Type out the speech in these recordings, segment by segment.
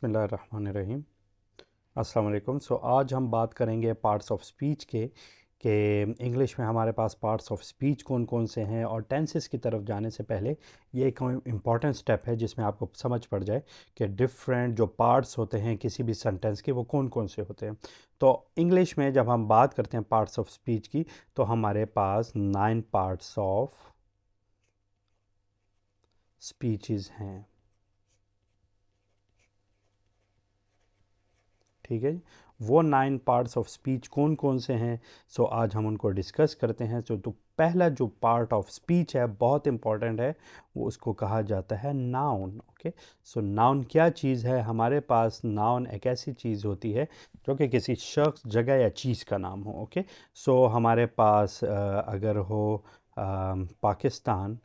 बिस्मिल्लाहिर्रहमानिर्रहीम। अस्सलाम वालेकुम। आज हम बात करेंगे पार्ट्स ऑफ स्पीच के इंग्लिश में हमारे पास पार्ट्स ऑफ स्पीच कौन कौन से हैं, और टेंसेस की तरफ जाने से पहले ये एक इम्पॉर्टेंट स्टेप है जिसमें आपको समझ पड़ जाए कि डिफरेंट जो पार्ट्स होते हैं किसी भी सेंटेंस के वो कौन कौन से होते हैं। तो इंग्लिश में जब हम बात करते हैं पार्ट्स ऑफ स्पीच की, तो हमारे पास 9 पार्ट्स ऑफ स्पीचेस हैं। ठीक है जी। वो 9 पार्ट्स ऑफ स्पीच कौन कौन से हैं, आज हम उनको डिस्कस करते हैं। तो पहला जो पार्ट ऑफ स्पीच है बहुत इंपॉर्टेंट है, वो उसको कहा जाता है नाउन। ओके, नाउन क्या चीज़ है? हमारे पास नाउन एक ऐसी चीज़ होती है जो कि किसी शख्स, जगह या चीज़ का नाम हो। ओके, हमारे पास अगर हो पाकिस्तान,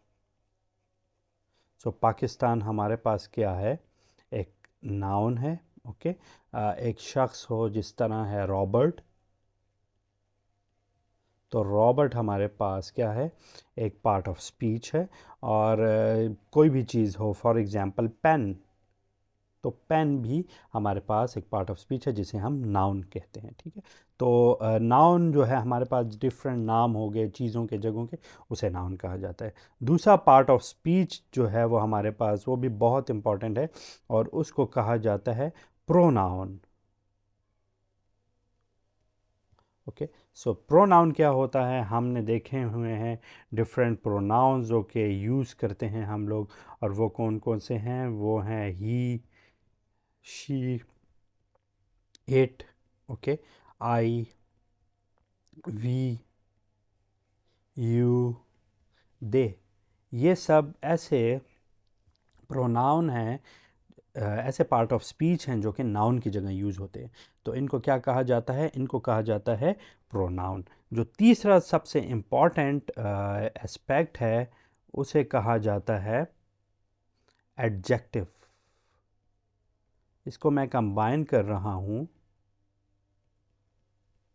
पाकिस्तान हमारे पास क्या है? एक नाउन है। ओके, एक शख्स हो जिस तरह है रॉबर्ट, तो रॉबर्ट हमारे पास क्या है? एक पार्ट ऑफ स्पीच है। और कोई भी चीज़ हो, फॉर एग्जांपल पेन, तो पेन भी हमारे पास एक पार्ट ऑफ स्पीच है जिसे हम नाउन कहते हैं। ठीक है, तो नाउन जो है हमारे पास डिफरेंट नाम हो गए चीज़ों के, जगहों के, उसे नाउन कहा जाता है। दूसरा पार्ट ऑफ स्पीच जो है वो हमारे पास, वो भी बहुत इंपॉर्टेंट है, और उसको कहा जाता है प्रोनाउन। ओके, प्रोनाउन क्या होता है? हमने देखे हुए हैं डिफरेंट प्रोनाउंस जो कि यूज़ करते हैं हम लोग, और वो कौन कौन से हैं? वो हैं he, she, it, okay, I, we, you, they. ये सब ऐसे प्रोनाउन हैं, ऐसे पार्ट ऑफ स्पीच हैं जो कि नाउन की जगह यूज़ होते हैं। तो इनको क्या कहा जाता है? इनको कहा जाता है प्रोनाउन। जो तीसरा सबसे इम्पॉर्टेंट एस्पेक्ट है, उसे कहा जाता है एडजेक्टिव। इसको मैं कंबाइन कर रहा हूँ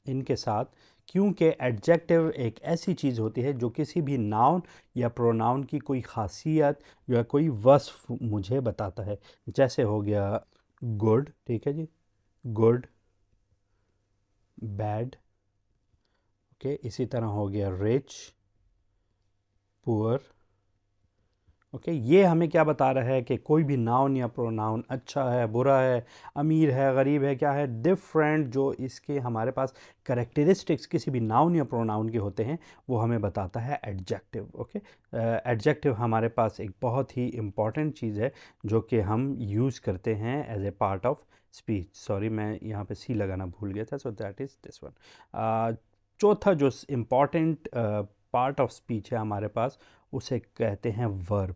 इनके साथ, क्योंकि एडजेक्टिव एक ऐसी चीज़ होती है जो किसी भी नाउन या प्रोनाउन की कोई ख़ासियत या कोई वस्फ मुझे बताता है। जैसे हो गया गुड, ठीक है जी, गुड, बैड, ओके, इसी तरह हो गया रिच, पुअर। ओके, ये हमें क्या बता रहा है कि कोई भी नाउन या प्रोनाउन अच्छा है, बुरा है, अमीर है, गरीब है, क्या है, डिफरेंट जो इसके हमारे पास करेक्टरिस्टिक्स किसी भी नाउन या प्रोनाउन के होते हैं, वो हमें बताता है एडजेक्टिव। ओके, एडजेक्टिव हमारे पास एक बहुत ही इम्पॉर्टेंट चीज़ है जो कि हम यूज़ करते हैं as a part of speech. Sorry, मैं यहाँ पे सी लगाना भूल गया था, so that is this one. चौथा जो इम्पॉर्टेंट पार्ट ऑफ स्पीच है हमारे पास, उसे कहते हैं वर्ब।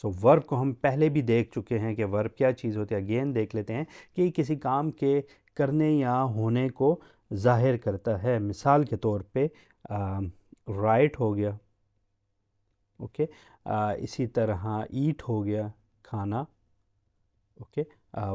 वर्ब को हम पहले भी देख चुके हैं कि वर्ब क्या चीज़ होती है। अगेन देख लेते हैं कि किसी काम के करने या होने को ज़ाहिर करता है। मिसाल के तौर पे राइट हो गया, ओके, इसी तरह ईट हो गया, खाना, ओके,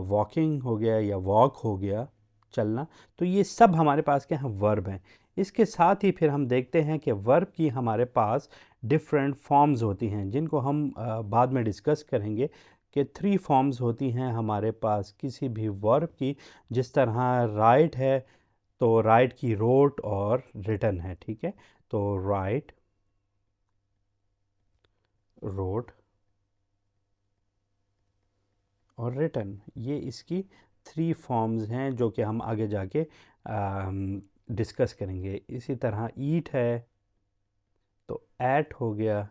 वॉकिंग हो गया या वॉक हो गया, चलना। तो ये सब हमारे पास क्या हैं? वर्ब हैं। इसके साथ ही फिर हम देखते हैं कि वर्ब की हमारे पास डिफरेंट फॉर्म्स होती हैं जिनको हम बाद में डिस्कस करेंगे कि 3 फॉर्म्स होती हैं हमारे पास किसी भी वर्ब की। जिस तरह राइट है, तो राइट की रोट और रिटन है। ठीक है, तो राइट, रोट और रिटन, ये इसकी 3 फॉर्म्स हैं जो कि हम आगे जाके डिस्कस करेंगे। इसी तरह ईट है, तो एट हो गया,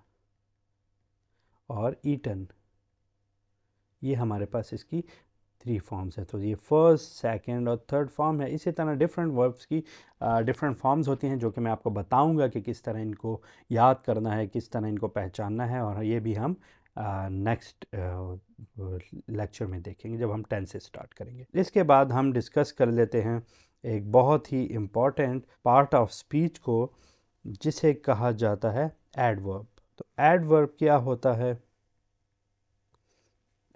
और ईटन, ये हमारे पास इसकी 3 फॉर्म्स है। तो ये फर्स्ट, सेकंड और थर्ड फॉर्म है। इसी तरह डिफरेंट वर्ब्स की डिफरेंट फॉर्म्स होती हैं जो कि मैं आपको बताऊंगा कि किस तरह इनको याद करना है, किस तरह इनको पहचानना है, और ये भी हम नेक्स्ट लेक्चर में देखेंगे जब हम 10 से स्टार्ट करेंगे। इसके बाद हम डिस्कस कर लेते हैं एक बहुत ही इम्पॉर्टेंट पार्ट ऑफ स्पीच को जिसे कहा जाता है एडवर्ब। तो एडवर्ब क्या होता है?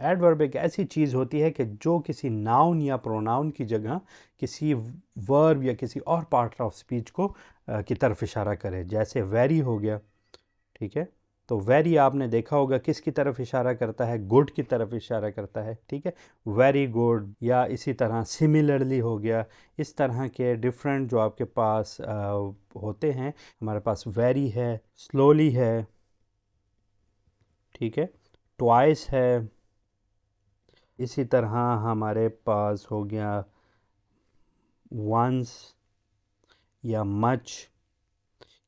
एडवर्ब एक ऐसी चीज़ होती है कि जो किसी नाउन या प्रोनाउन की जगह किसी वर्ब या किसी और पार्ट ऑफ स्पीच को की तरफ इशारा करे। जैसे वेरी हो गया, ठीक है, तो वेरी आपने देखा होगा किसकी तरफ इशारा करता है, गुड की तरफ इशारा करता है, ठीक है, वेरी गुड, या इसी तरह सिमिलरली हो गया। इस तरह के डिफरेंट जो आपके पास होते हैं, हमारे पास वेरी है, स्लोली है, ठीक है, ट्वाइस है, इसी तरह हमारे पास हो गया वंस या मच।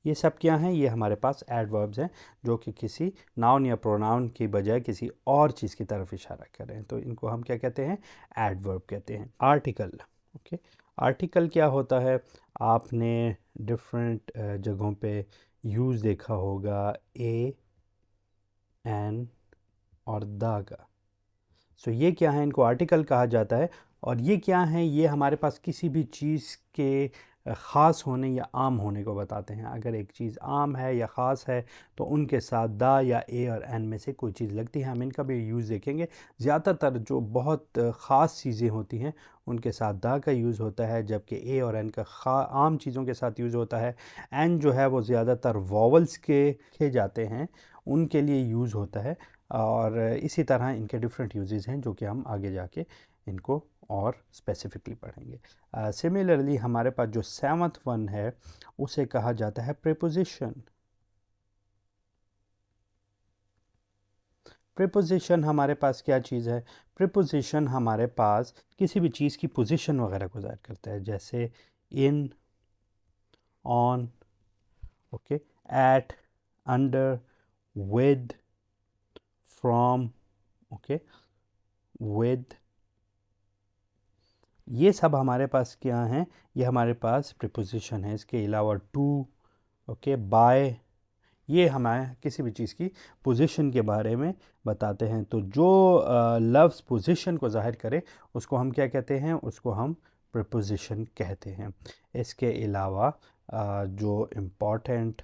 ये सब क्या हैं, ये हमारे पास एडवर्ब्स हैं जो कि किसी नाउन या प्रोनाउन की बजाय किसी और चीज़ की तरफ इशारा कर रहे हैं, तो इनको हम क्या कहते हैं, एडवर्ब कहते हैं। आर्टिकल, ओके, आर्टिकल क्या होता है, आपने डिफरेंट जगहों पे यूज़ देखा होगा, ए, एन और द का। सो ये क्या है, इनको आर्टिकल कहा जाता है। और ये क्या है, ये हमारे पास किसी भी चीज़ के ख़ास होने या आम होने को बताते हैं। अगर एक चीज़ आम है या ख़ास है तो उनके साथ दा या ए और एन में से कोई चीज़ लगती है। हम इनका भी यूज़ देखेंगे। ज़्यादातर जो बहुत ख़ास चीज़ें होती हैं उनके साथ दा का यूज़ होता है, जबकि ए और एन का आम चीज़ों के साथ यूज़ होता है। एन जो है वो ज़्यादातर वॉवल्स के जाते हैं, उनके लिए यूज़ होता है। और इसी तरह इनके डिफरेंट यूजेस हैं जो कि हम आगे जाके इनको और स्पेसिफिकली पढ़ेंगे। सिमिलरली हमारे पास जो सेवंथ वन है उसे कहा जाता है प्रीपोजिशन। प्रीपोजिशन हमारे पास क्या चीज़ है, प्रीपोजिशन हमारे पास किसी भी चीज़ की पोजीशन वगैरह को ज़ाहिर करता है, जैसे in, on, okay, at, under, with, from, okay, with, ये सब हमारे पास क्या हैं, ये हमारे पास प्रीपोजिशन है। इसके अलावा टू, ओके, बाय, ये हमें किसी भी चीज़ की पोजीशन के बारे में बताते हैं। तो जो लफ्ज़ पोजीशन को ज़ाहिर करे उसको हम क्या कहते हैं, उसको हम प्रीपोजिशन कहते हैं। इसके अलावा जो इम्पॉर्टेंट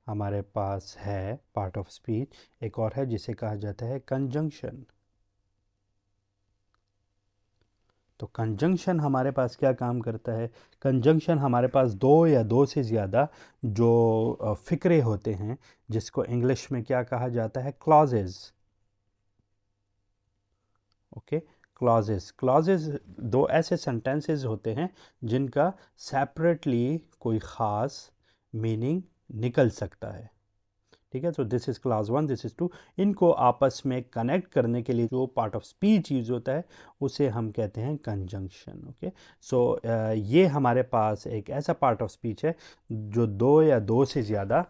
हमारे पास है पार्ट ऑफ स्पीच, एक और है जिसे कहा जाता है कंजंक्शन। तो कंजंक्शन हमारे पास क्या काम करता है, कंजंक्शन हमारे पास दो या दो से ज़्यादा जो फ़िक्रे होते हैं, जिसको इंग्लिश में क्या कहा जाता है, क्लॉजेज़, ओके, क्लॉजेज़। क्लॉजेज़ दो ऐसे सेंटेंसेस होते हैं जिनका सेपरेटली कोई ख़ास मीनिंग निकल सकता है, ठीक है। तो this is class one, this is two. इनको आपस में कनेक्ट करने के लिए जो पार्ट ऑफ स्पीच यूज़ होता है उसे हम कहते हैं कंजंक्शन, ओके। सो ये हमारे पास एक ऐसा पार्ट ऑफ स्पीच है जो दो या दो से ज़्यादा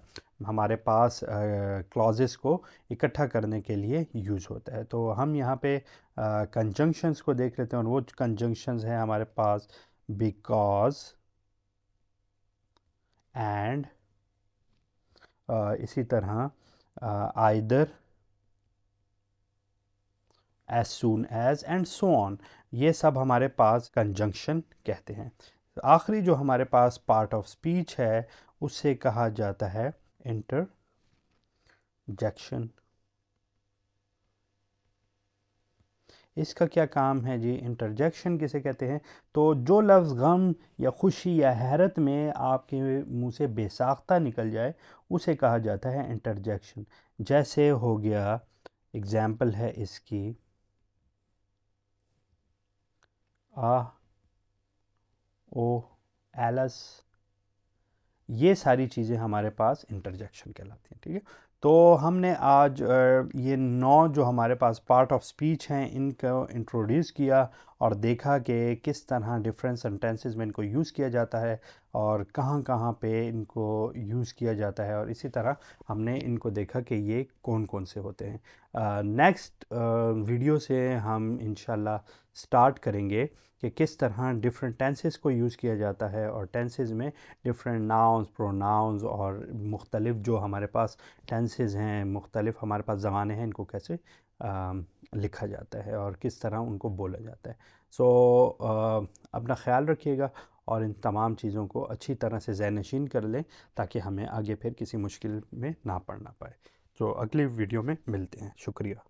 हमारे पास क्लॉजेस को इकट्ठा करने के लिए यूज़ होता है। तो हम यहाँ पे कंजंक्शंस को देख लेते हैं, और वो कंजंक्शंस हैं हमारे पास बिकॉज, एंड, इसी तरह either, as soon as, and so on, ये सब हमारे पास कंजंक्शन कहते हैं। आखिरी जो हमारे पास पार्ट ऑफ स्पीच है उसे कहा जाता है इंटरजेक्शन। इसका क्या काम है जी, इंटरजेक्शन किसे कहते हैं, तो जो लफ्ज़ गम या खुशी या हैरत में आपके मुंह से बेसाख्ता निकल जाए उसे कहा जाता है इंटरजेक्शन। जैसे हो गया, एग्ज़ाम्पल है इसकी, आ, ओ, एलस, ये सारी चीज़ें हमारे पास इंटरजेक्शन कहलाती हैं, ठीक है। तो हमने आज ये 9 जो हमारे पास पार्ट ऑफ स्पीच हैं इनको इंट्रोड्यूस किया और देखा कि किस तरह डिफरेंट सेंटेंसेस में इनको यूज़ किया जाता है और कहाँ कहाँ पे इनको यूज़ किया जाता है, और इसी तरह हमने इनको देखा कि ये कौन कौन से होते हैं। नेक्स्ट वीडियो से हम इंशाल्लाह स्टार्ट करेंगे कि किस तरह डिफरेंट टेंसेस को यूज़ किया जाता है, और टेंसेस में डिफरेंट नाउन्स, प्रोनाउंस और मुख्तलिफ जो हमारे पास टेंसेस हैं, मुख्तलिफ हमारे पास ज़माने हैं, इनको कैसे लिखा जाता है और किस तरह उनको बोला जाता है। सो अपना ख्याल रखिएगा और इन तमाम चीज़ों को अच्छी तरह से ज़हन-नशीन कर लें ताकि हमें आगे फिर किसी मुश्किल में ना पड़ना पाए। तो अगली वीडियो में मिलते हैं। शुक्रिया।